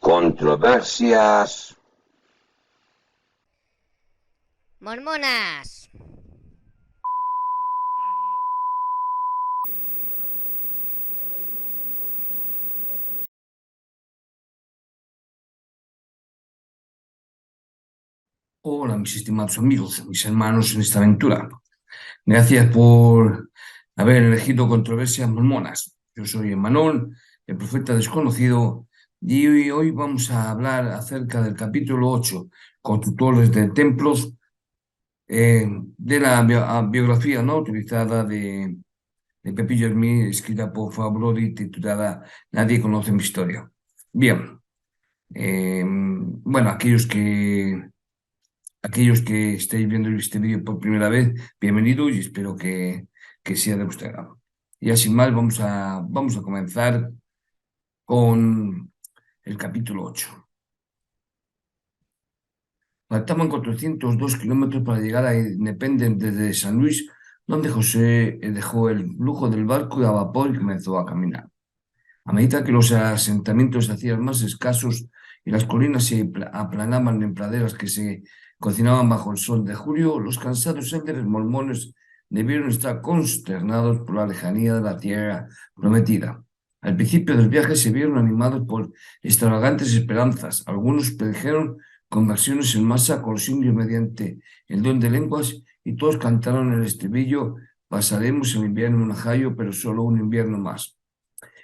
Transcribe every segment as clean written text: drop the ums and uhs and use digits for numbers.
Controversias. Mormonas. Hola, mis estimados amigos, mis hermanos en esta aventura. Gracias por haber elegido Controversias Mormonas. Yo soy Emmanuel, el profeta desconocido, y hoy vamos a hablar acerca del capítulo 8, Constructores de Templos, de la biografía no utilizada de Pepillo Hermí, escrita por Fabro y titulada Nadie conoce mi historia. Bien, bueno, aquellos que estéis viendo este vídeo por primera vez, bienvenidos y espero que sea de vuestro agrado. Y así más, vamos a comenzar con el capítulo 8. Faltaban 402 kilómetros para llegar a Independence desde San Luis, donde José dejó el flujo del barco a vapor y comenzó a caminar. A medida que los asentamientos se hacían más escasos y las colinas se aplanaban en praderas que se cocinaban bajo el sol de julio, los cansados líderes mormones debieron estar consternados por la lejanía de la tierra prometida. Al principio del viaje se vieron animados por extravagantes esperanzas. Algunos predijeron conversiones en masa con los indios mediante el don de lenguas y todos cantaron el estribillo: pasaremos el invierno en Ohio, pero solo un invierno más.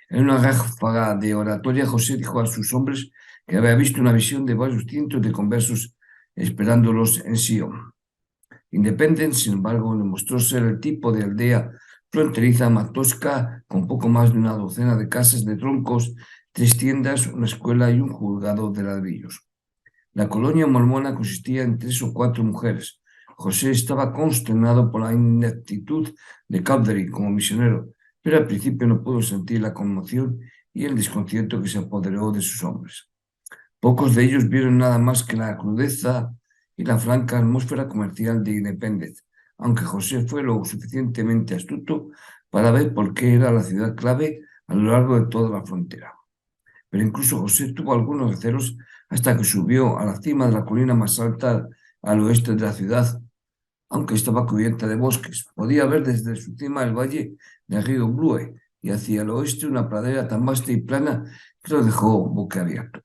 En una ráfaga de oratoria, José dijo a sus hombres que había visto una visión de varios cientos de conversos esperándolos en Sion. Independence, sin embargo, demostró ser el tipo de aldea fronteriza más tosca, con poco más de una docena de casas de troncos, 3 tiendas, una escuela y un juzgado de ladrillos. La colonia mormona consistía en 3 o 4 mujeres. José estaba consternado por la ineptitud de Cowdery como misionero, pero al principio no pudo sentir la conmoción y el desconcierto que se apoderó de sus hombres. Pocos de ellos vieron nada más que la crudeza y la franca atmósfera comercial de Independence, aunque José fue lo suficientemente astuto para ver por qué era la ciudad clave a lo largo de toda la frontera. Pero incluso José tuvo algunos recelos hasta que subió a la cima de la colina más alta al oeste de la ciudad, aunque estaba cubierta de bosques. Podía ver desde su cima el valle del río Blue y hacia el oeste una pradera tan vasta y plana que lo dejó boquiabierto.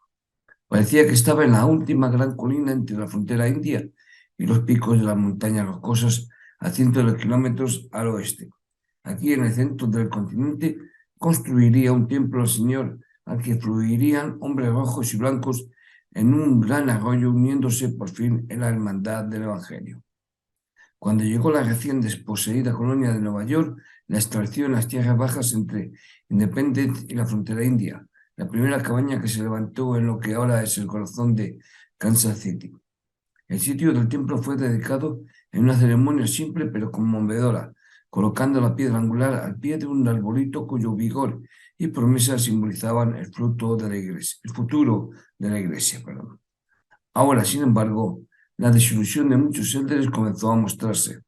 Parecía que estaba en la última gran colina entre la frontera india y los picos de las montañas rocosas a cientos de kilómetros al oeste. Aquí, en el centro del continente, construiría un templo al Señor, al que fluirían hombres rojos y blancos en un gran arroyo, uniéndose por fin en la hermandad del Evangelio. Cuando llegó la recién desposeída colonia de Nueva York, la estableció en las tierras bajas entre Independence y la frontera india, la primera cabaña que se levantó en lo que ahora es el corazón de Kansas City. El sitio del templo fue dedicado en una ceremonia simple pero conmovedora, colocando la piedra angular al pie de un arbolito cuyo vigor y promesa simbolizaban el futuro de la iglesia. Ahora, sin embargo, la desilusión de muchos líderes comenzó a mostrarse.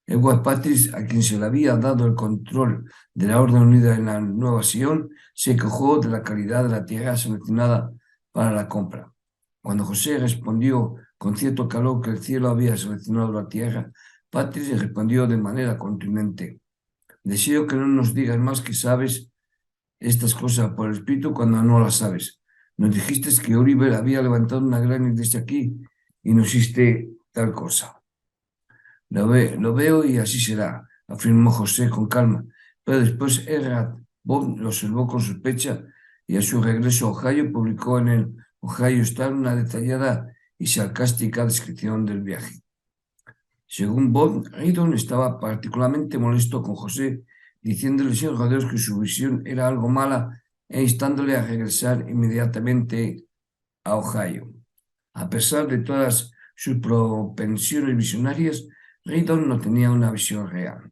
Edward Patris, a quien se le había dado el control de la Orden Unida en la Nueva Sion, se quejó de la calidad de la tierra seleccionada para la compra. Cuando José respondió con cierto calor que el cielo había seleccionado la tierra, Patris respondió de manera contundente: deseo que no nos digas más que sabes estas cosas por el Espíritu cuando no las sabes. Nos dijiste que Oliver había levantado una gran iglesia aquí y nos hiciste tal cosa. Lo veo y así será, afirmó José con calma, pero después Erhard Bob lo observó con sospecha y a su regreso a Ohio publicó en el Ohio Star una detallada y sarcástica descripción del viaje. Según Bob, Haydon estaba particularmente molesto con José, diciéndole sin rodeos que su visión era algo mala e instándole a regresar inmediatamente a Ohio. A pesar de todas sus propensiones visionarias, Haydon no tenía una visión real.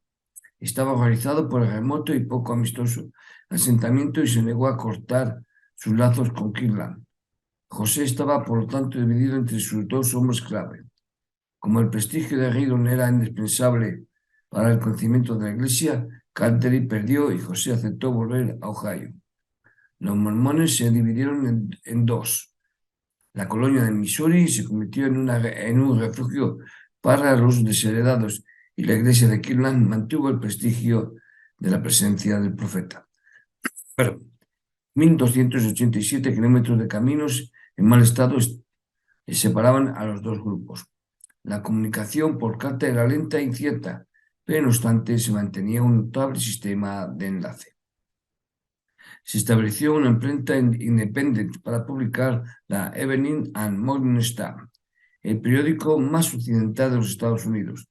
Estaba horrorizado por el remoto y poco amistoso asentamiento y se negó a cortar sus lazos con Kirtland. José estaba, por lo tanto, dividido entre sus 2 hombres clave. Como el prestigio de Haydon era indispensable para el crecimiento de la iglesia, Caldery perdió y José aceptó volver a Ohio. Los mormones se dividieron en 2. La colonia de Missouri se convirtió en un refugio para los desheredados y la iglesia de Kirtland mantuvo el prestigio de la presencia del profeta. Pero 1.287 kilómetros de caminos en mal estado separaban a los dos grupos. La comunicación por carta era lenta e incierta, pero no obstante se mantenía un notable sistema de enlace. Se estableció una imprenta independiente para publicar la Evening and Morning Star, el periódico más occidental de los Estados Unidos.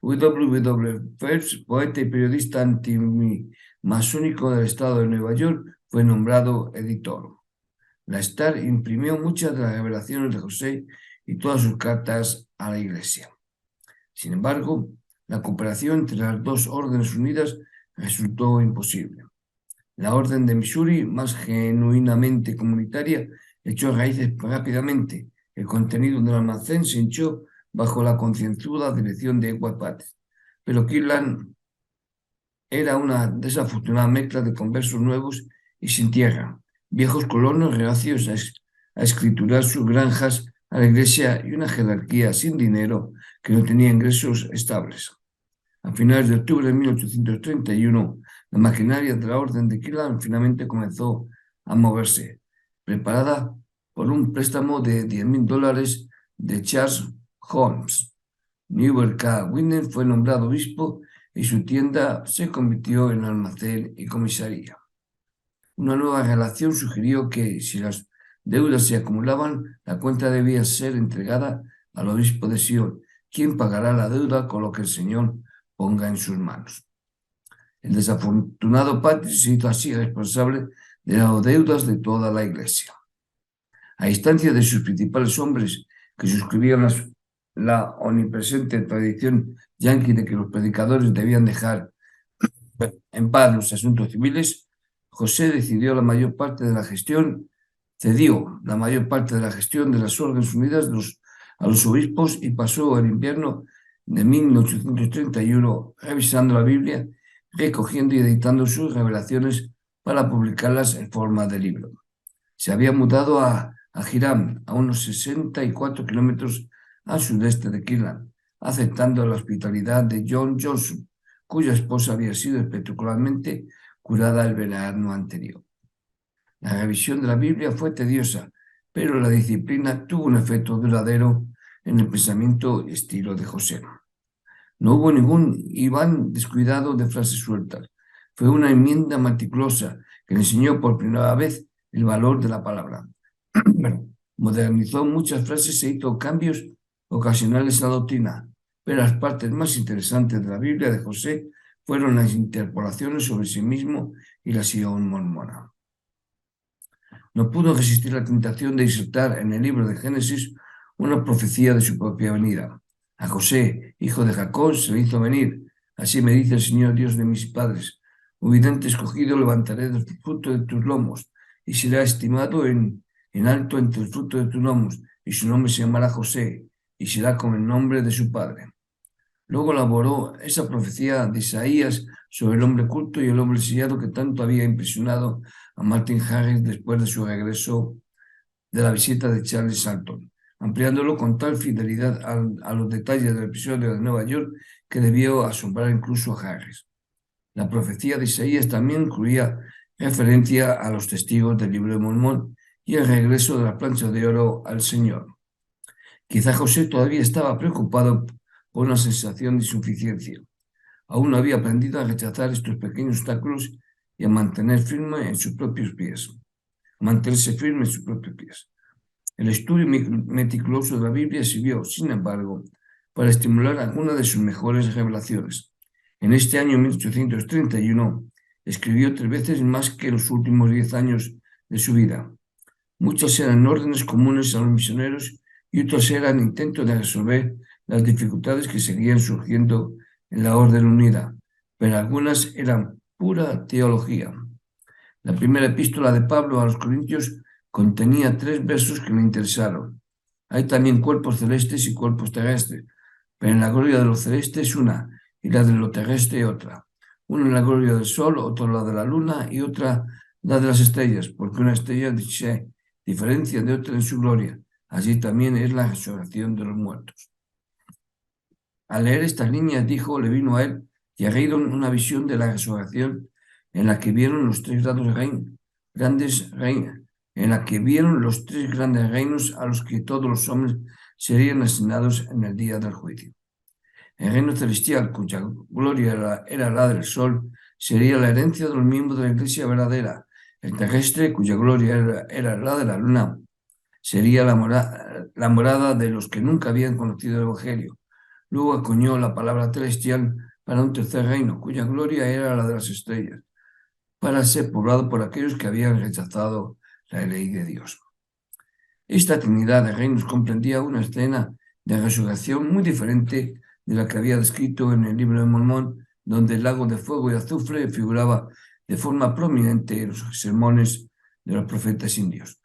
W. Phelps, poeta y periodista antimasónico del estado de Nueva York, fue nombrado editor. La Star imprimió muchas de las revelaciones de José y todas sus cartas a la Iglesia. Sin embargo, la cooperación entre las dos órdenes unidas resultó imposible. La orden de Missouri, más genuinamente comunitaria, echó raíces rápidamente. El contenido del almacén se hinchó bajo la concienzuda dirección de Edward Patton. Pero Kirtland era una desafortunada mezcla de conversos nuevos y sin tierra, viejos colonos reacios a escriturar sus granjas a la iglesia y una jerarquía sin dinero que no tenía ingresos estables. A finales de octubre de 1831, la maquinaria de la orden de Kirtland finalmente comenzó a moverse, preparada por un préstamo de $10,000 de Charles Holmes. Newell K. Winner fue nombrado obispo y su tienda se convirtió en almacén y comisaría. Una nueva relación sugirió que, si las deudas se acumulaban, la cuenta debía ser entregada al obispo de Sion, quien pagará la deuda con lo que el Señor ponga en sus manos. El desafortunado Patrick se hizo así responsable de las deudas de toda la Iglesia. A instancia de sus principales hombres que suscribieron la omnipresente tradición yanqui de que los predicadores debían dejar en paz los asuntos civiles, José cedió la mayor parte de la gestión de las órdenes unidas a los obispos y pasó el invierno de 1831 revisando la Biblia, recogiendo y editando sus revelaciones para publicarlas en forma de libro. Se había mudado a Hiram, a unos 64 kilómetros al sudeste de Kirtland, aceptando la hospitalidad de John Johnson, cuya esposa había sido espectacularmente curada el verano anterior. La revisión de la Biblia fue tediosa, pero la disciplina tuvo un efecto duradero en el pensamiento y estilo de José. No hubo ningún Iván descuidado de frases sueltas. Fue una enmienda meticulosa que le enseñó por primera vez el valor de la palabra. Modernizó muchas frases e hizo cambios ocasionales a la doctrina, pero las partes más interesantes de la Biblia de José fueron las interpolaciones sobre sí mismo y la Sion mormona. No pudo resistir la tentación de insertar en el libro de Génesis una profecía de su propia venida. A José, hijo de Jacob, se le hizo venir. Así me dice el Señor Dios de mis padres: un vidente escogido levantaré del fruto de tus lomos, y será estimado en alto entre el fruto de tus lomos, y su nombre se llamará José, y será con el nombre de su padre. Luego elaboró esa profecía de Isaías sobre el hombre culto y el hombre sellado que tanto había impresionado a Martin Harris después de su regreso de la visita de Charles Salton, ampliándolo con tal fidelidad a los detalles del episodio de Nueva York que debió asombrar incluso a Harris. La profecía de Isaías también incluía referencia a los testigos del libro de Mormón y el regreso de la plancha de oro al Señor. Quizá José todavía estaba preocupado por una sensación de insuficiencia. Aún no había aprendido a rechazar estos pequeños obstáculos y a mantenerse firme en sus propios pies. El estudio meticuloso de la Biblia sirvió, sin embargo, para estimular algunas de sus mejores revelaciones. En este año 1831 escribió 3 veces más que en los últimos 10 años de su vida. Muchas eran órdenes comunes a los misioneros y otras eran intentos de resolver las dificultades que seguían surgiendo en la orden unida, pero algunas eran pura teología. La primera epístola de Pablo a los Corintios contenía 3 versos que me interesaron. Hay también cuerpos celestes y cuerpos terrestres, pero en la gloria de lo celeste es una, y la de lo terrestre otra. Una en la gloria del sol, otra la de la luna y otra la de las estrellas, porque una estrella se diferencia de otra en su gloria. Allí también es la resurrección de los muertos. Al leer estas líneas, le vino a él y a Geidón una visión de la resurrección en la que vieron los tres grandes reinos, en la que vieron los tres grandes reinos a los que todos los hombres serían asignados en el día del juicio. El reino celestial, cuya gloria era la del sol, sería la herencia de los miembros de la iglesia verdadera. El terrestre, cuya gloria era la de la luna, sería la morada de los que nunca habían conocido el Evangelio. Luego acuñó la palabra celestial para un tercer reino, cuya gloria era la de las estrellas, para ser poblado por aquellos que habían rechazado la ley de Dios. Esta trinidad de reinos comprendía una escena de resurrección muy diferente de la que había descrito en el libro de Mormón, donde el lago de fuego y azufre figuraba de forma prominente en los sermones de los profetas indios.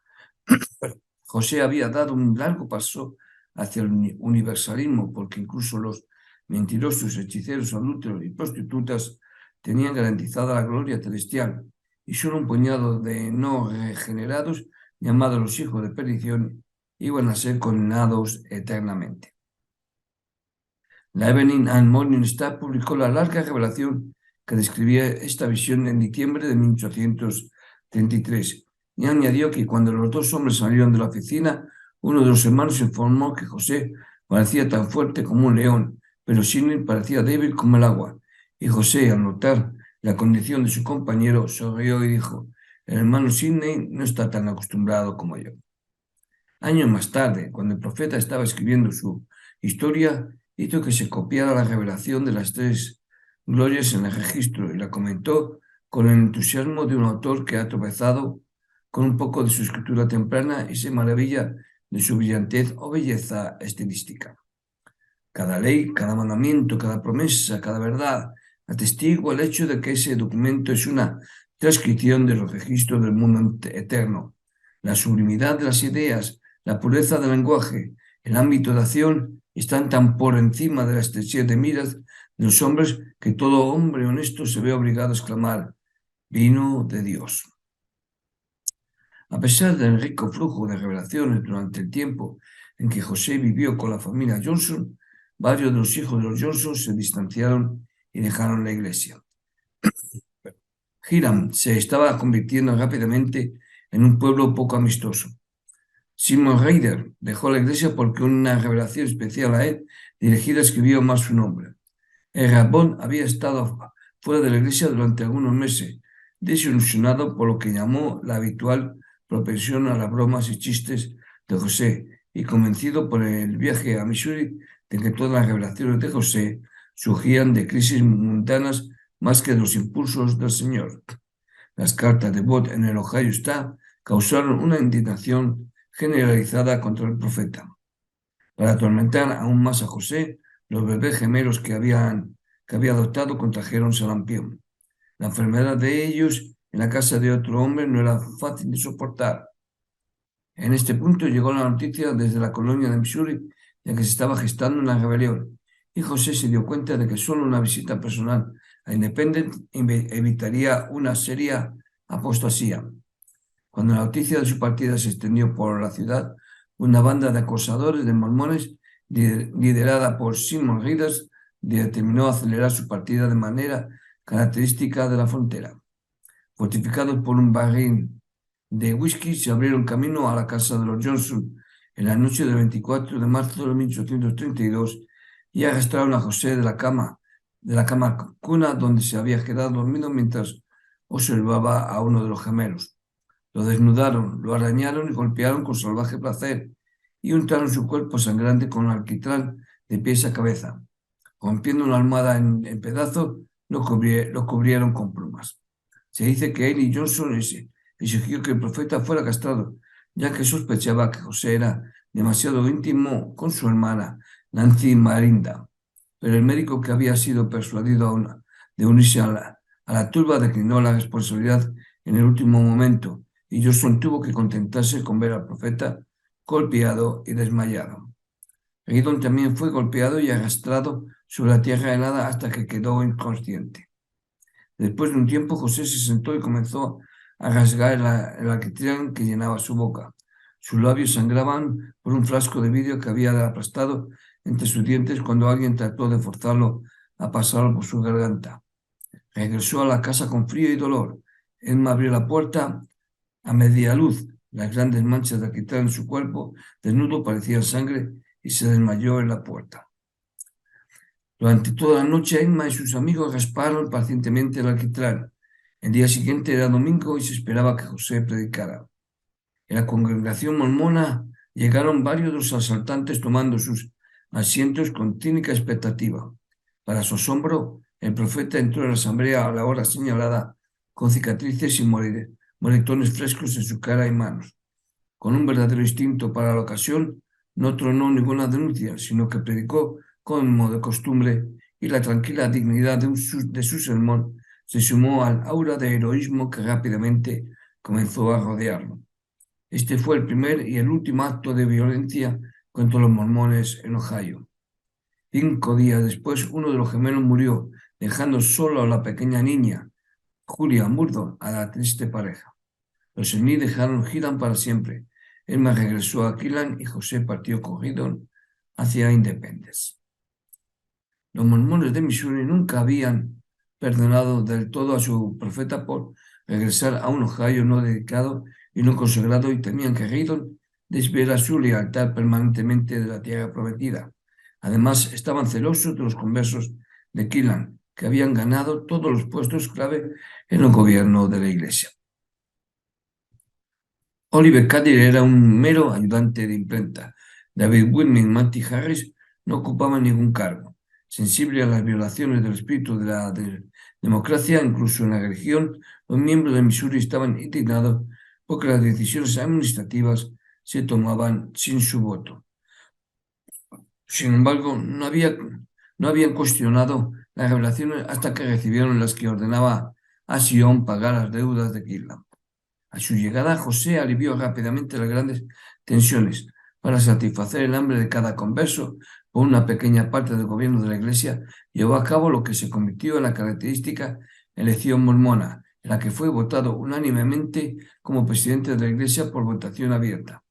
José había dado un largo paso hacia el universalismo, porque incluso los mentirosos, hechiceros, adúlteros y prostitutas tenían garantizada la gloria celestial, y solo un puñado de no regenerados, llamados los hijos de perdición, iban a ser condenados eternamente. La Evening and Morning Star publicó la larga revelación que describía esta visión en diciembre de 1833 y añadió que cuando los dos hombres salieron de la oficina, uno de los hermanos informó que José parecía tan fuerte como un león, pero Sidney parecía débil como el agua. Y José, al notar la condición de su compañero, sonrió y dijo: el hermano Sidney no está tan acostumbrado como yo. Años más tarde, cuando el profeta estaba escribiendo su historia, hizo que se copiara la revelación de las tres glorias en el registro y la comentó con el entusiasmo de un autor que ha tropezado con un poco de su escritura temprana y se maravilla de su brillantez o belleza estilística. Cada ley, cada mandamiento, cada promesa, cada verdad atestigua el hecho de que ese documento es una transcripción de los registros del mundo eterno. La sublimidad de las ideas, la pureza del lenguaje, el ámbito de acción están tan por encima de la estrechez de miras de los hombres que todo hombre honesto se ve obligado a exclamar: vino de Dios. A pesar del rico flujo de revelaciones durante el tiempo en que José vivió con la familia Johnson, varios de los hijos de los Johnson se distanciaron y dejaron la iglesia. Hiram se estaba convirtiendo rápidamente en un pueblo poco amistoso. Simon Ryder dejó la iglesia porque una revelación especial a él dirigida escribió más su nombre. El Rabón había estado fuera de la iglesia durante algunos meses, desilusionado por lo que llamó la habitual propensión a las bromas y chistes de José, y convencido por el viaje a Missouri de que todas las revelaciones de José surgían de crisis mundanas más que de los impulsos del Señor. Las cartas de Bott en el Ohio Star causaron una indignación generalizada contra el profeta. Para atormentar aún más a José, los bebés gemelos que había adoptado contrajeron sarampión. La enfermedad de ellos en la casa de otro hombre no era fácil de soportar. En este punto llegó la noticia desde la colonia de Missouri de que se estaba gestando una rebelión, y José se dio cuenta de que solo una visita personal a Independent evitaría una seria apostasía. Cuando la noticia de su partida se extendió por la ciudad, una banda de acosadores de mormones, liderada por Simon Ryder, determinó acelerar su partida de manera característica de la frontera. Fortificados por un barril de whisky, se abrieron camino a la casa de los Johnson en la noche del 24 de marzo de 1832 y arrastraron a José de la cama cuna donde se había quedado dormido mientras observaba a uno de los gemelos. Lo desnudaron, lo arañaron y golpearon con salvaje placer y untaron su cuerpo sangrante con alquitrán de pies a cabeza. Rompiendo una almohada en pedazos, lo cubrieron con plumas. Se dice que Eli Johnson exigió que el profeta fuera castrado, ya que sospechaba que José era demasiado íntimo con su hermana, Nancy Marinda. Pero el médico, que había sido persuadido de unirse a la turba, declinó la responsabilidad en el último momento, y Johnson tuvo que contentarse con ver al profeta golpeado y desmayado. Gideon también fue golpeado y arrastrado sobre la tierra helada hasta que quedó inconsciente. Después de un tiempo, José se sentó y comenzó a rasgar el alquitrán que llenaba su boca. Sus labios sangraban por un frasco de vidrio que había aplastado entre sus dientes cuando alguien trató de forzarlo a pasarlo por su garganta. Regresó a la casa con frío y dolor. Emma abrió la puerta a media luz. Las grandes manchas de alquitrán en su cuerpo desnudo parecían sangre y se desmayó en la puerta. Durante toda la noche, Emma y sus amigos rasparon pacientemente el alquitrán. El día siguiente era domingo y se esperaba que José predicara. En la congregación mormona llegaron varios de los asaltantes tomando sus asientos con cínica expectativa. Para su asombro, el profeta entró en la asamblea a la hora señalada, con cicatrices y moretones frescos en su cara y manos. Con un verdadero instinto para la ocasión, no tronó ninguna denuncia, sino que predicó como de costumbre, y la tranquila dignidad de su sermón se sumó al aura de heroísmo que rápidamente comenzó a rodearlo. Este fue el primer y el último acto de violencia contra los mormones en Ohio. 5 días después, uno de los gemelos murió, dejando solo a la pequeña niña, Julia Murdo, a la triste pareja. Los Smith dejaron Gilan para siempre. Emma regresó a Gilan y José partió con Gideon hacia Independence. Los mormones de Missouri nunca habían perdonado del todo a su profeta por regresar a un Ohio no dedicado y no consagrado, y temían que Gideon desviara su lealtad permanentemente de la tierra prometida. Además, estaban celosos de los conversos de Gilan, que habían ganado todos los puestos clave en el gobierno de la iglesia. Oliver Cady era un mero ayudante de imprenta. David Whitney y Matty Harris no ocupaban ningún cargo. Sensible a las violaciones del espíritu de la democracia, incluso en la religión, los miembros de Missouri estaban indignados porque las decisiones administrativas se tomaban sin su voto. Sin embargo, no habían cuestionado las revelaciones hasta que recibieron las que ordenaba a Sion pagar las deudas de Kirtland. A su llegada, José alivió rápidamente las grandes tensiones. Para satisfacer el hambre de cada converso, por una pequeña parte del gobierno de la Iglesia llevó a cabo lo que se convirtió en la característica elección mormona, en la que fue votado unánimemente como presidente de la Iglesia por votación abierta.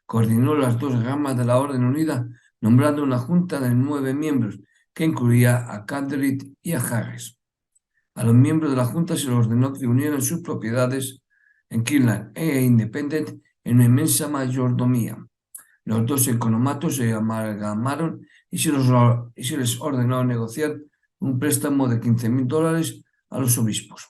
Coordinó las dos ramas de la Orden Unida, nombrando una junta de 9 miembros, que incluía a Candlerit y a Harris. A los miembros de la junta se les ordenó que unieran sus propiedades en Kirtland e Independent en una inmensa mayordomía. Los dos economatos se amalgamaron y se les ordenó negociar un préstamo de $15,000 a los obispos.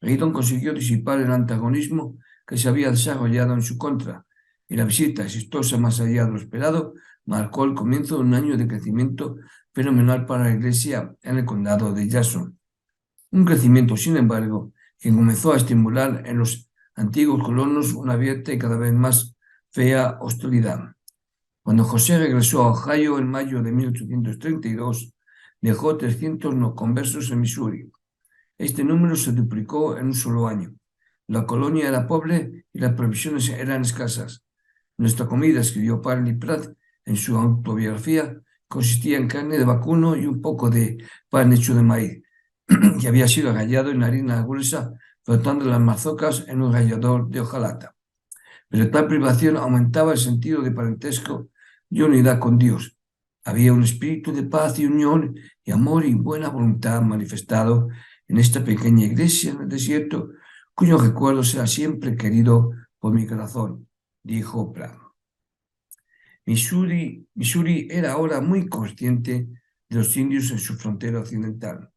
Gideon consiguió disipar el antagonismo que se había desarrollado en su contra, y la visita exitosa más allá de lo esperado marcó el comienzo de un año de crecimiento fenomenal para la Iglesia en el condado de Jackson. Un crecimiento, sin embargo, que comenzó a estimular en los antiguos colonos una abierta y cada vez más fea hostilidad. Cuando José regresó a Ohio en mayo de 1832, dejó 300 no conversos en Missouri. Este número se duplicó en un solo año. La colonia era pobre y las provisiones eran escasas. Nuestra comida, escribió Parley Pratt en su autobiografía, consistía en carne de vacuno y un poco de pan hecho de maíz, que había sido rallado en harina gruesa, flotando las mazocas en un rallador de hojalata. Pero tal privación aumentaba el sentido de parentesco y unidad con Dios. Había un espíritu de paz y unión y amor y buena voluntad manifestado en esta pequeña iglesia en el desierto, cuyo recuerdo será siempre querido por mi corazón, dijo Pratt. Missouri era ahora muy consciente de los indios en su frontera occidental.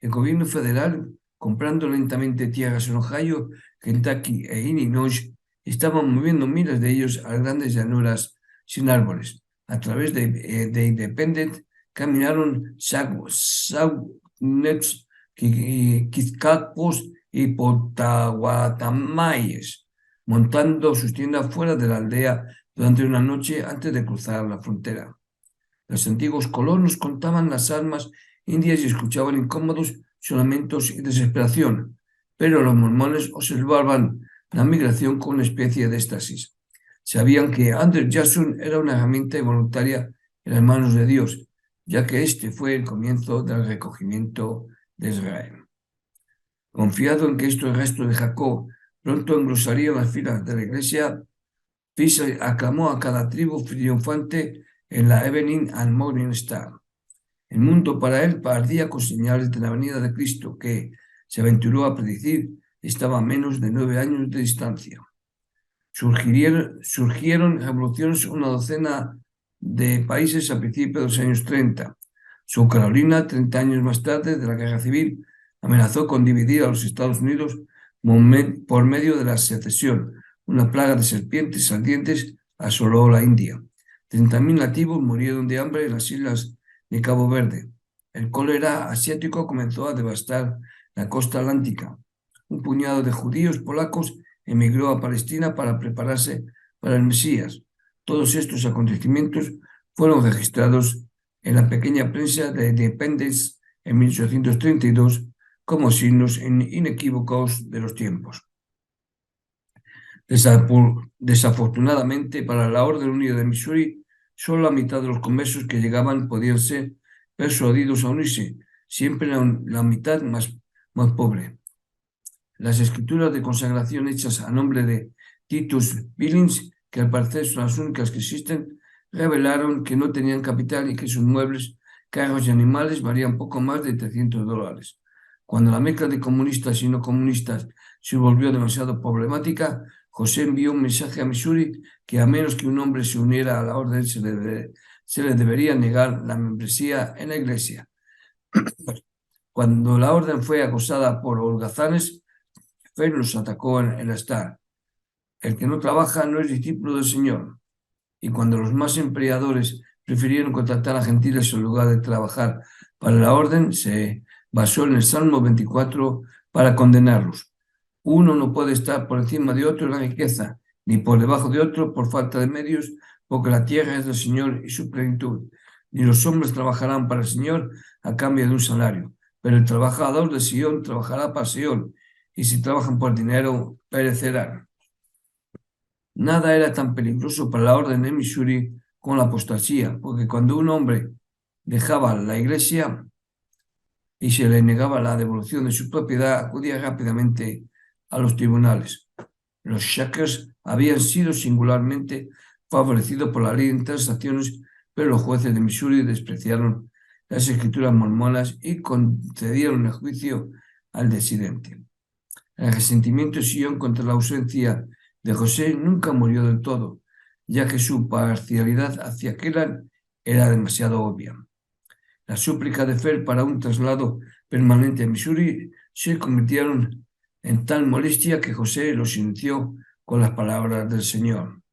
El gobierno federal, comprando lentamente tierras en Ohio, Kentucky e Illinois, estaba moviendo miles de ellos a las grandes llanuras sin árboles. A través de Independent caminaron Saguenets, Quizcapos y Pottawattamies, montando sus tiendas fuera de la aldea durante una noche antes de cruzar la frontera. Los antiguos colonos contaban las armas indias y escuchaban incómodos sus lamentos y desesperación, pero los mormones observaban la migración con una especie de éxtasis. Sabían que Andrew Jackson era una herramienta voluntaria en las manos de Dios, ya que este fue el comienzo del recogimiento de Israel. Confiado en que esto el resto de Jacob pronto engrosaría las filas de la iglesia, aclamó a cada tribu triunfante en la Evening and Morning Star. El mundo para él ardía con señales de la venida de Cristo, que se aventuró a predecir estaba a menos de 9 años de distancia. Surgieron revoluciones en una docena de países a principios de los años 30. Su Carolina, 30 años más tarde de la Guerra Civil, amenazó con dividir a los Estados Unidos por medio de la secesión. Una plaga de serpientes ardientes asoló la India. 30.000 nativos murieron de hambre en las islas de Cabo Verde. El cólera asiático comenzó a devastar la costa atlántica. Un puñado de judíos polacos emigró a Palestina para prepararse para el Mesías. Todos estos acontecimientos fueron registrados en la pequeña prensa de Independence en 1832 como signos inequívocos de los tiempos. Desafortunadamente, para la Orden Unida de Missouri, solo la mitad de los conversos que llegaban podían ser persuadidos a unirse, siempre la mitad más pobre. Las escrituras de consagración hechas a nombre de Titus Billings, que al parecer son las únicas que existen, revelaron que no tenían capital y que sus muebles, carros y animales valían poco más de $300. Cuando la mezcla de comunistas y no comunistas se volvió demasiado problemática, José envió un mensaje a Missouri que a menos que un hombre se uniera a la orden se le debería negar la membresía en la iglesia. Cuando la orden fue acosada por holgazanes, Fer los atacó en el Star. El que no trabaja no es discípulo del Señor. Y cuando los más empleadores prefirieron contratar a gentiles en lugar de trabajar para la orden, se basó en el Salmo 24 para condenarlos. Uno no puede estar por encima de otro en la riqueza, ni por debajo de otro por falta de medios, porque la tierra es del Señor y su plenitud. Ni los hombres trabajarán para el Señor a cambio de un salario, pero el trabajador de Sion trabajará para Sion, y si trabajan por dinero, perecerán. Nada era tan peligroso para la orden de Missouri como la apostasía, porque cuando un hombre dejaba la iglesia y se le negaba la devolución de su propiedad, acudía rápidamente a los tribunales. Los Shakers habían sido singularmente favorecidos por la ley de transacciones, pero los jueces de Missouri despreciaron las escrituras mormonas y concedieron el juicio al disidente. El resentimiento de Sion contra la ausencia de José nunca murió del todo, ya que su parcialidad hacia Kelan era demasiado obvia. La súplica de Fer para un traslado permanente a Missouri se convirtieron en tal molestia que José los inició con las palabras del Señor.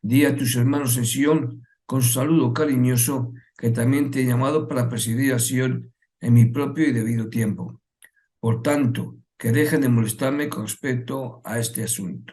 Di a tus hermanos en Sion con saludo cariñoso que también te he llamado para presidir a Sion en mi propio y debido tiempo. Por tanto, que dejen de molestarme con respecto a este asunto.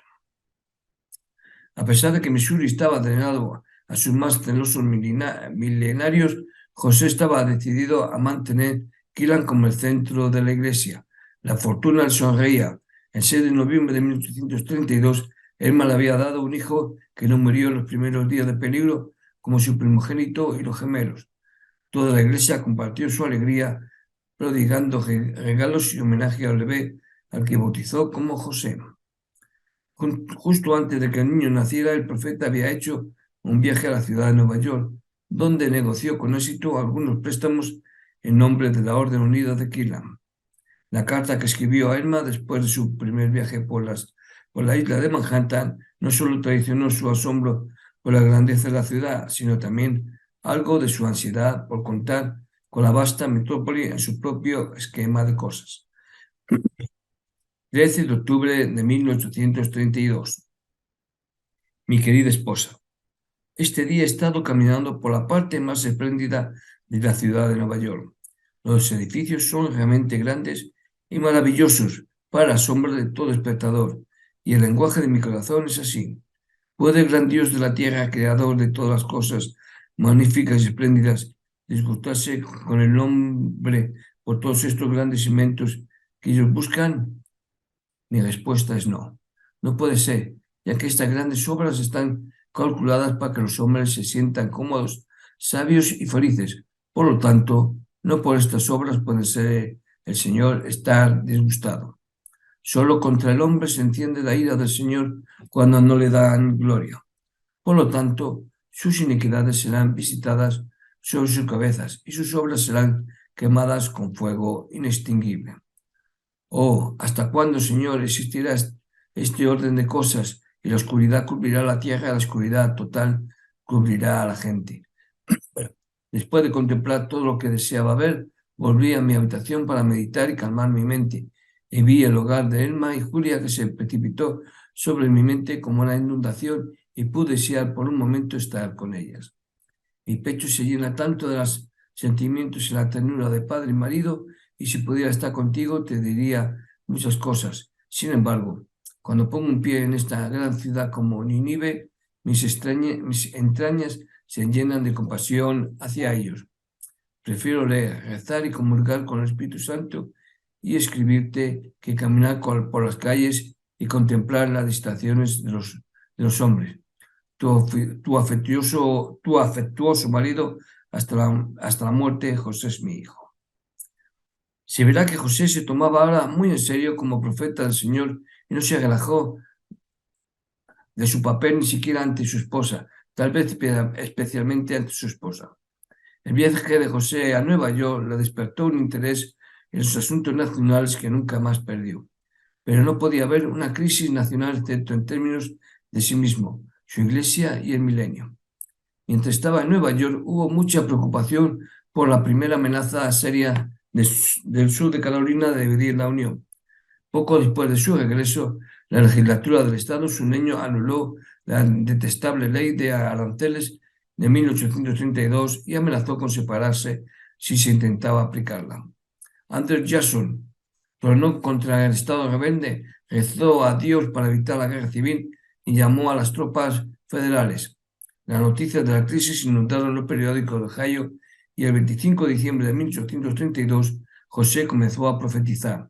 A pesar de que Missouri estaba drenado a sus más celosos milenarios, José estaba decidido a mantener Keelan como el centro de la iglesia. La fortuna le sonreía. El 6 de noviembre de 1832, Emma le había dado un hijo que no murió en los primeros días de peligro, como su primogénito y los gemelos. Toda la iglesia compartió su alegría, prodigando regalos y homenaje al bebé, al que bautizó como José. Justo antes de que el niño naciera, el profeta había hecho un viaje a la ciudad de Nueva York, donde negoció con éxito algunos préstamos en nombre de la Orden Unida de Keelan. La carta que escribió a Emma después de su primer viaje por la isla de Manhattan no solo traicionó su asombro por la grandeza de la ciudad, sino también algo de su ansiedad por contar con la vasta metrópoli en su propio esquema de cosas. 13 de octubre de 1832. Mi querida esposa, este día he estado caminando por la parte más espléndida de la ciudad de Nueva York. Los edificios son realmente grandes y maravillosos para asombro de todo espectador, y el lenguaje de mi corazón es así. ¿Puede el gran Dios de la tierra, creador de todas las cosas magníficas y espléndidas, disgustarse con el hombre por todos estos grandes inventos que ellos buscan? Mi respuesta es no. No puede ser, ya que estas grandes obras están calculadas para que los hombres se sientan cómodos, sabios y felices. Por lo tanto, no por estas obras puede ser el Señor estar disgustado. Solo contra el hombre se enciende la ira del Señor cuando no le dan gloria. Por lo tanto, sus iniquidades serán visitadas sobre sus cabezas y sus obras serán quemadas con fuego inextinguible. Oh, ¿hasta cuándo, Señor, existirá este orden de cosas y la oscuridad cubrirá la tierra y la oscuridad total cubrirá a la gente? Bueno, después de contemplar todo lo que deseaba ver, volví a mi habitación para meditar y calmar mi mente. Y vi el hogar de Elma y Julia que se precipitó sobre mi mente como una inundación y pude desear por un momento estar con ellas. Mi pecho se llena tanto de los sentimientos y la ternura de padre y marido, y si pudiera estar contigo te diría muchas cosas. Sin embargo, cuando pongo un pie en esta gran ciudad como Nínive, mis entrañas se llenan de compasión hacia ellos. Prefiero leer, rezar y comulgar con el Espíritu Santo y escribirte que caminar por las calles y contemplar las distracciones de los hombres. Tu afectuoso marido hasta la muerte, José es mi hijo. Se verá que José se tomaba ahora muy en serio como profeta del Señor y no se relajó de su papel ni siquiera ante su esposa, tal vez especialmente ante su esposa. El viaje de José a Nueva York le despertó un interés en los asuntos nacionales que nunca más perdió. Pero no podía haber una crisis nacional excepto en términos de sí mismo, su iglesia y el milenio. Mientras estaba en Nueva York, hubo mucha preocupación por la primera amenaza seria del sur de Carolina de dividir la Unión. Poco después de su regreso, la legislatura del Estado sureño anuló la detestable ley de aranceles de 1832 y amenazó con separarse si se intentaba aplicarla. Andrew Jackson tronó contra el Estado rebelde, rezó a Dios para evitar la guerra civil y llamó a las tropas federales. Las noticias de la crisis inundaron los periódicos de Ohio y el 25 de diciembre de 1832 José comenzó a profetizar.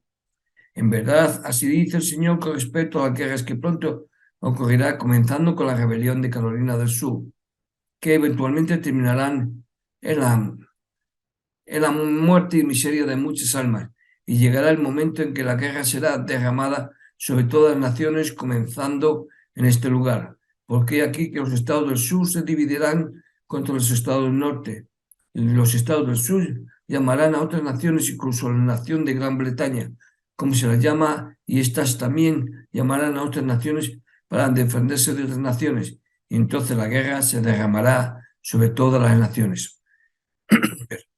En verdad, así dice el Señor con respecto a las guerras que pronto ocurrirá, comenzando con la rebelión de Carolina del Sur, que eventualmente terminarán en la muerte y miseria de muchas almas, y llegará el momento en que la guerra será derramada sobre todas las naciones, comenzando en este lugar, porque aquí que los estados del sur se dividirán contra los estados del norte. Los estados del sur llamarán a otras naciones, incluso a la nación de Gran Bretaña, como se la llama, y estas también llamarán a otras naciones para defenderse de otras naciones, y entonces la guerra se derramará sobre todas las naciones.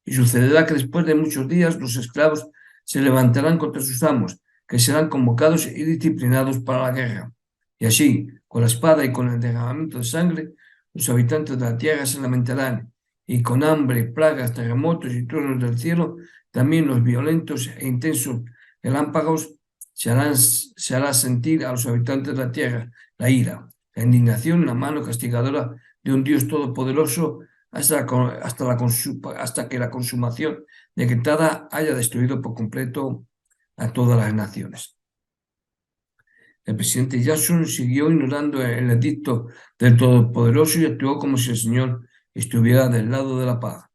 Y sucederá que después de muchos días los esclavos se levantarán contra sus amos, que serán convocados y disciplinados para la guerra. Y así, con la espada y con el derramamiento de sangre, los habitantes de la tierra se lamentarán, y con hambre, plagas, terremotos y truenos del cielo, también los violentos e intensos relámpagos se hará sentir a los habitantes de la tierra la ira, la indignación, la mano castigadora de un Dios todopoderoso hasta que la consumación decretada haya destruido por completo a todas las naciones. El presidente Jackson siguió ignorando el edicto del Todopoderoso y actuó como si el Señor estuviera del lado de la paz.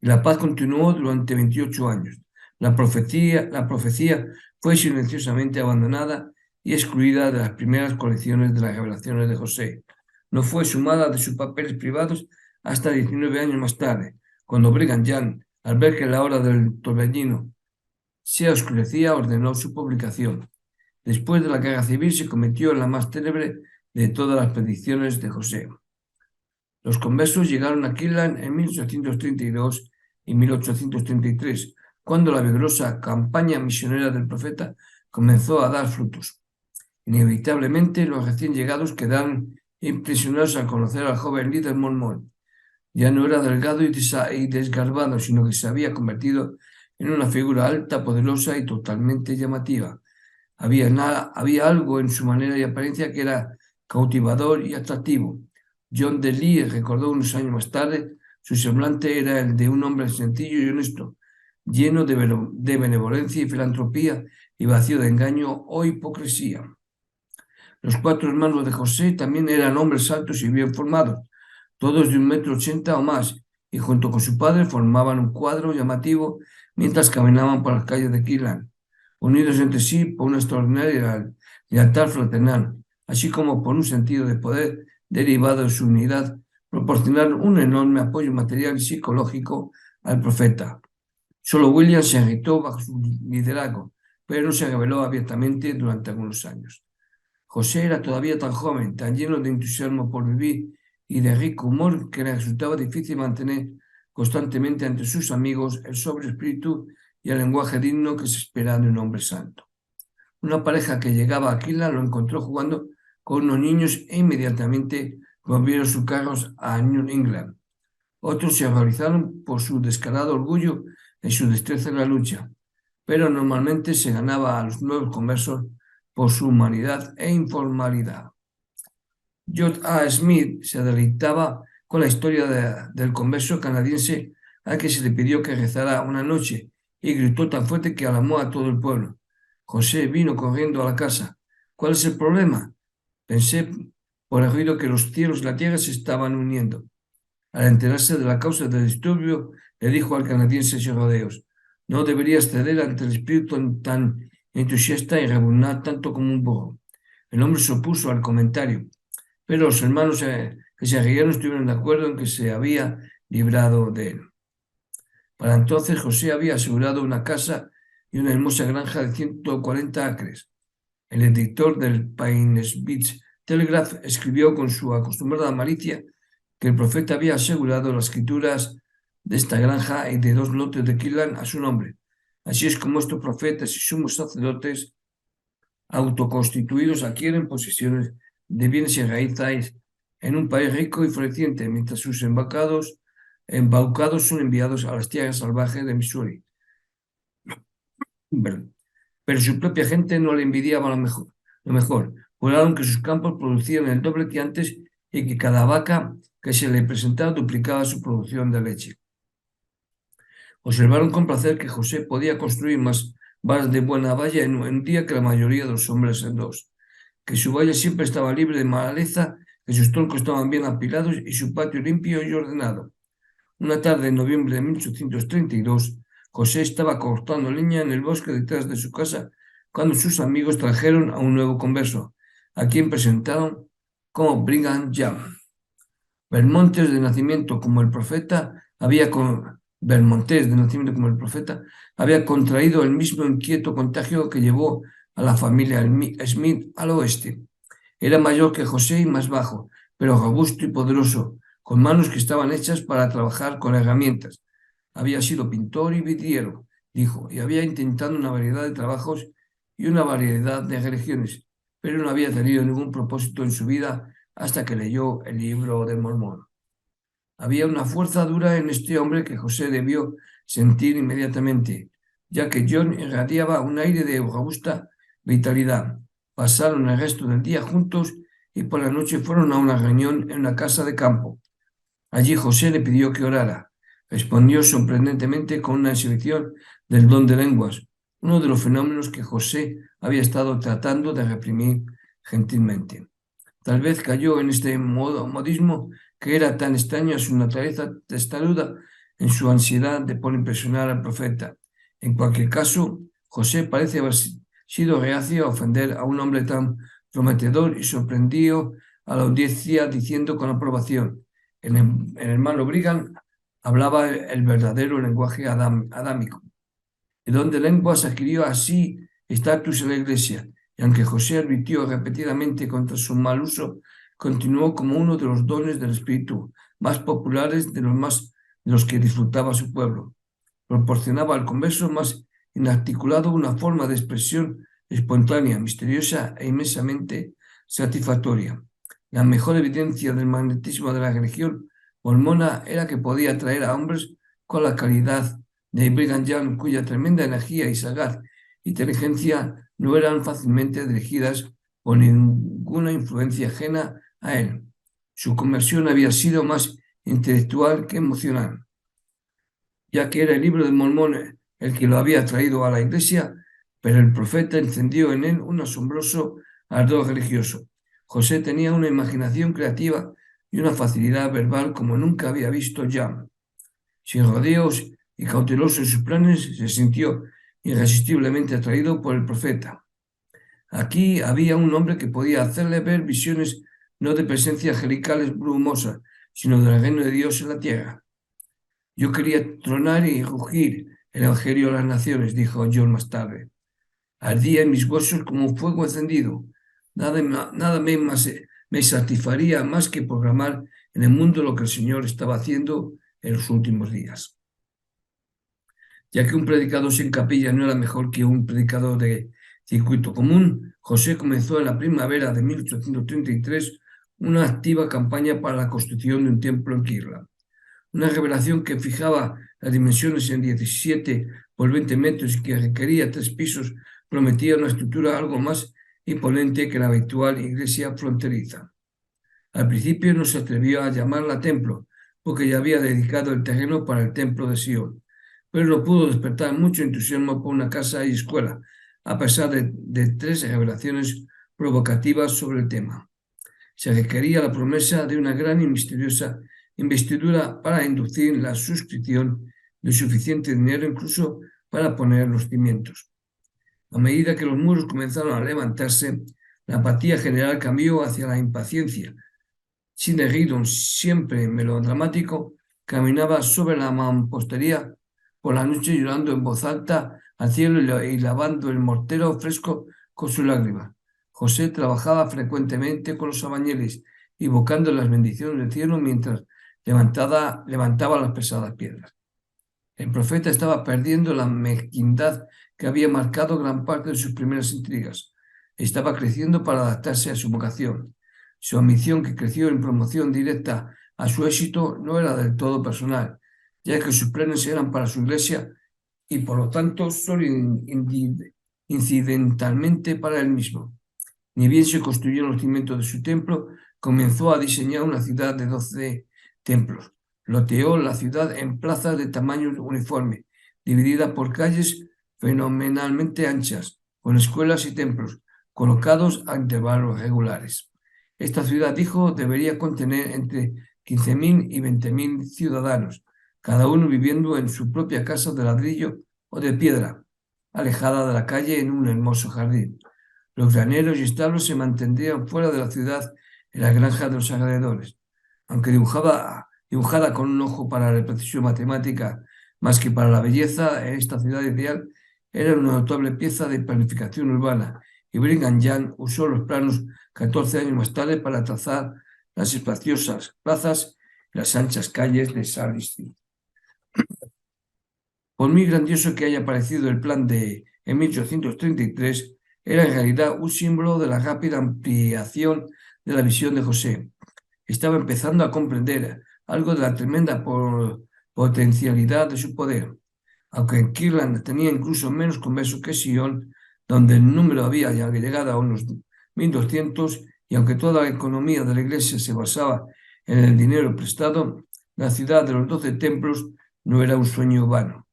Y la paz continuó durante 28 años. La profecía fue silenciosamente abandonada y excluida de las primeras colecciones de las revelaciones de José. No fue sumada de sus papeles privados hasta 19 años más tarde, cuando Brigham Young, al ver que la hora del torbellino se oscurecía, ordenó su publicación. Después de la guerra civil se convirtió en la más célebre de todas las predicciones de José. Los conversos llegaron a Kirtland en 1832 y 1833, cuando la vigorosa campaña misionera del profeta comenzó a dar frutos. Inevitablemente, los recién llegados quedaron impresionados al conocer al joven líder mormón. Ya no era delgado y desgarbado, sino que se había convertido en una figura alta, poderosa y totalmente llamativa. Había algo en su manera y apariencia que era cautivador y atractivo. John DeLee recordó unos años más tarde, su semblante era el de un hombre sencillo y honesto, lleno de benevolencia y filantropía y vacío de engaño o hipocresía. Los 4 hermanos de José también eran hombres altos y bien formados, todos de 1,80 m o más, y junto con su padre formaban un cuadro llamativo mientras caminaban por las calles de Kirtland, unidos entre sí por una extraordinaria lealtad fraternal, así como por un sentido de poder derivado de su unidad, proporcionaron un enorme apoyo material y psicológico al profeta. Solo William se agitó bajo su liderazgo, pero no se reveló abiertamente durante algunos años. José era todavía tan joven, tan lleno de entusiasmo por vivir y de rico humor que le resultaba difícil mantener constantemente ante sus amigos el sobrio espíritu y el lenguaje digno que se espera de un hombre santo. Una pareja que llegaba a Aquila lo encontró jugando con unos niños e inmediatamente volvieron sus carros a New England. Otros se horrorizaron por su descarado orgullo y su destreza en la lucha, pero normalmente se ganaba a los nuevos conversos por su humanidad e informalidad. George A. Smith se deleitaba con la historia del converso canadiense al que se le pidió que rezara una noche y gritó tan fuerte que alarmó a todo el pueblo. José vino corriendo a la casa. ¿Cuál es el problema? Pensé por el ruido que los cielos y la tierra se estaban uniendo. Al enterarse de la causa del disturbio, le dijo al canadiense sin rodeos: no deberías ceder ante el espíritu tan entusiasta y rebuznar tanto como un burro. El hombre se opuso al comentario, pero los hermanos que se rieron estuvieron de acuerdo en que se había librado de él. Para entonces José había asegurado una casa y una hermosa granja de 140 acres. El editor del Pines Beach Telegraph escribió con su acostumbrada malicia que el profeta había asegurado las escrituras de esta granja y de 2 lotes de Kirtland a su nombre. Así es como estos profetas y sumos sacerdotes autoconstituidos adquieren posesiones de bienes y raíces en un país rico y floreciente, mientras sus embaucados son enviados a las tierras salvajes de Missouri. Pero su propia gente no le envidiaba lo mejor. Juraron que sus campos producían el doble que antes y que cada vaca que se le presentaba duplicaba su producción de leche. Observaron con placer que José podía construir más varas de buena valla en un día que la mayoría de los hombres en 2, que su valla siempre estaba libre de maleza, que sus troncos estaban bien apilados y su patio limpio y ordenado. Una tarde en noviembre de 1832, José estaba cortando leña en el bosque detrás de su casa cuando sus amigos trajeron a un nuevo converso, a quien presentaron como Brigham Young. Belmontes de nacimiento como el profeta había contraído el mismo inquieto contagio que llevó a la familia Smith al oeste. Era mayor que José y más bajo, pero robusto y poderoso, con manos que estaban hechas para trabajar con herramientas. Había sido pintor y vidriero, dijo, y había intentado una variedad de trabajos y una variedad de religiones, pero no había tenido ningún propósito en su vida hasta que leyó el libro de Mormón. Había una fuerza dura en este hombre que José debió sentir inmediatamente, ya que John irradiaba un aire de robusta vitalidad. Pasaron el resto del día juntos y por la noche fueron a una reunión en una casa de campo. Allí José le pidió que orara. Respondió sorprendentemente con una exhibición del don de lenguas, uno de los fenómenos que José había estado tratando de reprimir gentilmente. Tal vez cayó en este modismo que era tan extraño a su naturaleza testaruda en su ansiedad de por impresionar al profeta. En cualquier caso, José parece haber sido reacio a ofender a un hombre tan prometedor y sorprendió a la audiencia diciendo con aprobación: el hermano Brigham hablaba el verdadero lenguaje adámico. El don de lenguas adquirió así estatus en la iglesia, y aunque José advirtió repetidamente contra su mal uso, continuó como uno de los dones del Espíritu más populares de los que disfrutaba su pueblo. Proporcionaba al converso más inarticulado una forma de expresión espontánea, misteriosa e inmensamente satisfactoria. La mejor evidencia del magnetismo de la religión mormona era que podía atraer a hombres con la calidad de Brigham Young, cuya tremenda energía y sagaz inteligencia no eran fácilmente dirigidas por ninguna influencia ajena a él. Su conversión había sido más intelectual que emocional, ya que era el libro de Mormón el que lo había traído a la iglesia, pero el profeta encendió en él un asombroso ardor religioso. José tenía una imaginación creativa y una facilidad verbal como nunca había visto Young. Sin rodeos y cauteloso en sus planes, se sintió irresistiblemente atraído por el profeta. Aquí había un hombre que podía hacerle ver visiones no de presencias angelicales brumosas, sino del reino de Dios en la tierra. Yo quería tronar y rugir el Evangelio a las naciones, dijo John más tarde. Ardía en mis huesos como un fuego encendido. Nada me satisfaría más que proclamar en el mundo lo que el Señor estaba haciendo en los últimos días. Ya que un predicador sin capilla no era mejor que un predicador de circuito común, José comenzó en la primavera de 1833 una activa campaña para la construcción de un templo en Kirla. Una revelación que fijaba las dimensiones en 17 por 20 metros y que requería 3 pisos prometía una estructura algo más imponente que la habitual iglesia fronteriza. Al principio no se atrevió a llamarla templo, porque ya había dedicado el terreno para el templo de Sion, pero no pudo despertar mucho entusiasmo por una casa y escuela, a pesar de 3 revelaciones provocativas sobre el tema. Se requería la promesa de una gran y misteriosa investidura para inducir la suscripción de suficiente dinero incluso para poner los cimientos. A medida que los muros comenzaron a levantarse, la apatía general cambió hacia la impaciencia. Sidney Rigdon, siempre melodramático, caminaba sobre la mampostería por la noche llorando en voz alta al cielo y lavando el mortero fresco con sus lágrimas. José trabajaba frecuentemente con los albañiles, invocando las bendiciones del cielo mientras levantaba las pesadas piedras. El profeta estaba perdiendo la mezquindad que había marcado gran parte de sus primeras intrigas. Estaba creciendo para adaptarse a su vocación. Su ambición, que creció en promoción directa a su éxito, no era del todo personal, ya que sus planes eran para su iglesia y por lo tanto solo incidentalmente para él mismo. Ni bien se construyeron los cimientos de su templo, comenzó a diseñar una ciudad de 12 templos. Loteó la ciudad en plazas de tamaño uniforme, dividida por calles fenomenalmente anchas, con escuelas y templos, colocados a intervalos regulares. Esta ciudad, dijo, debería contener entre 15.000 y 20.000 ciudadanos, cada uno viviendo en su propia casa de ladrillo o de piedra, alejada de la calle en un hermoso jardín. Los graneros y establos se mantendrían fuera de la ciudad en las granjas de los alrededores. Aunque dibujada con un ojo para la precisión matemática más que para la belleza, esta ciudad ideal era una notable pieza de planificación urbana y Brigham Young usó los planos 14 años más tarde para trazar las espaciosas plazas y las anchas calles de Sardis Street. Por muy grandioso que haya parecido el plan de en 1833, era en realidad un símbolo de la rápida ampliación de la visión de José. Estaba empezando a comprender algo de la tremenda potencialidad de su poder. Aunque en Kirtland tenía incluso menos conversos que Sion, donde el número había ya llegado a unos 1.200, y aunque toda la economía de la iglesia se basaba en el dinero prestado, la ciudad de los 12 templos no era un sueño vano.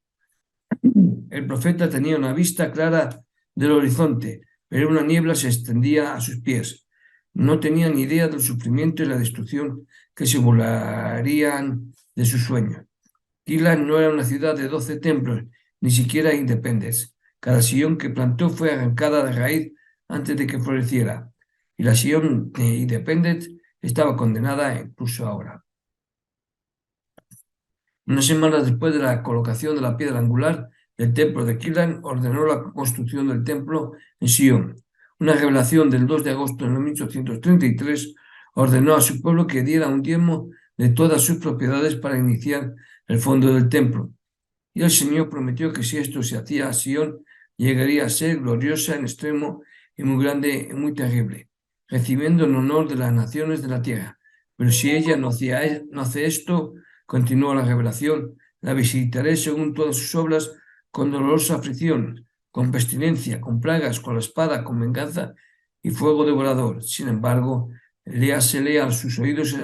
El profeta tenía una vista clara del horizonte, pero una niebla se extendía a sus pies. No tenía ni idea del sufrimiento y la destrucción que se volarían de sus sueños. Kirtland no era una ciudad de 12 templos, ni siquiera Independence. Cada sillón que plantó fue arrancada de raíz antes de que floreciera, y la sillón de Independence estaba condenada incluso ahora. Unas semanas después de la colocación de la piedra angular del templo de Kirtland, ordenó la construcción del templo en Sion. Una revelación del 2 de agosto de 1833 ordenó a su pueblo que diera un diezmo de todas sus propiedades para iniciar el fondo del templo. Y el Señor prometió que si esto se hacía a Sion, llegaría a ser gloriosa en extremo y muy grande y muy terrible, recibiendo el honor de las naciones de la tierra. Pero si ella no hace esto, continuó la revelación, la visitaré según todas sus obras, con dolorosa aflicción, con pestilencia, con plagas, con la espada, con venganza y fuego devorador. Sin embargo, léasele a sus oídos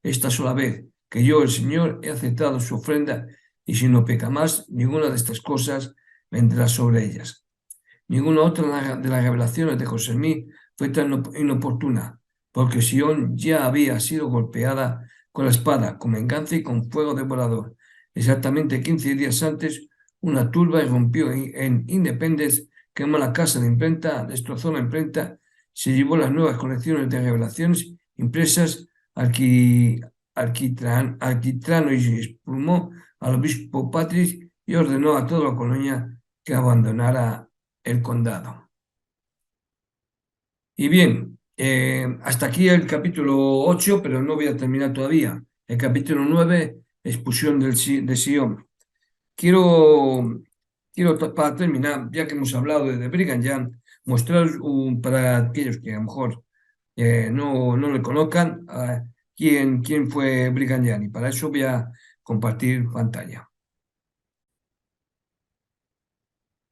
esta sola vez, que yo, el Señor, he aceptado su ofrenda, y si no peca más, ninguna de estas cosas vendrá sobre ellas. Ninguna otra de las revelaciones de José Smith fue tan inoportuna, porque Sion ya había sido golpeada con la espada, con venganza y con fuego devorador. Exactamente 15 días antes, una turba irrumpió en Independence, quemó la casa de imprenta, destrozó la imprenta, se llevó las nuevas colecciones de revelaciones impresas, Arquitrano y expulmó al obispo Patrick y ordenó a toda la colonia que abandonara el condado. Y bien, hasta aquí el capítulo 8, pero no voy a terminar todavía. El capítulo 9, expulsión de Sion. Quiero, para terminar, ya que hemos hablado de Brigham Young, mostraros para aquellos que a lo mejor no le conozcan, quién fue Brigham Young. Y para eso voy a compartir pantalla.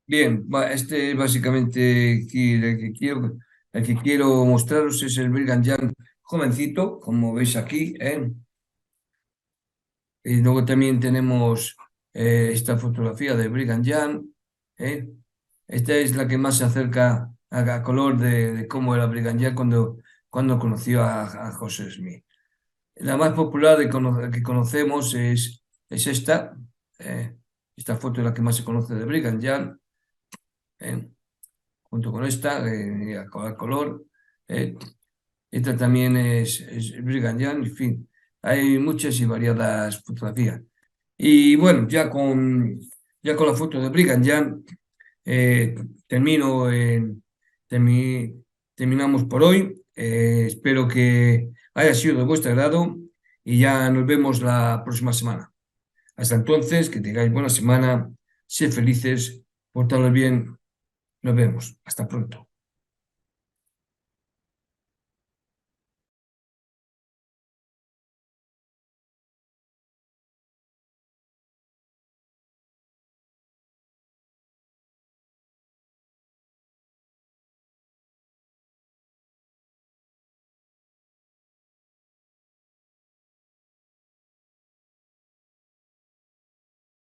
Bien, este básicamente aquí el que quiero mostraros es el Brigham Young jovencito, como veis aquí, ¿eh? Y luego también tenemos esta fotografía de Brigham Young, ¿eh? Esta es la que más se acerca a color de cómo era Brigham Young cuando conoció a José Smith. La más popular que conocemos es esta. eh, Esta foto es la que más se conoce de Brigham Young, ¿eh? Junto con esta, a color. eh, Esta también es Brigham Young, en fin. Hay muchas y variadas fotografías. Y bueno, ya con la foto de Brigham Young, eh, termino, terminamos por hoy. Espero que haya sido de vuestro agrado y ya nos vemos la próxima semana. Hasta entonces, que tengáis buena semana, sed felices, portaros bien, nos vemos. Hasta pronto.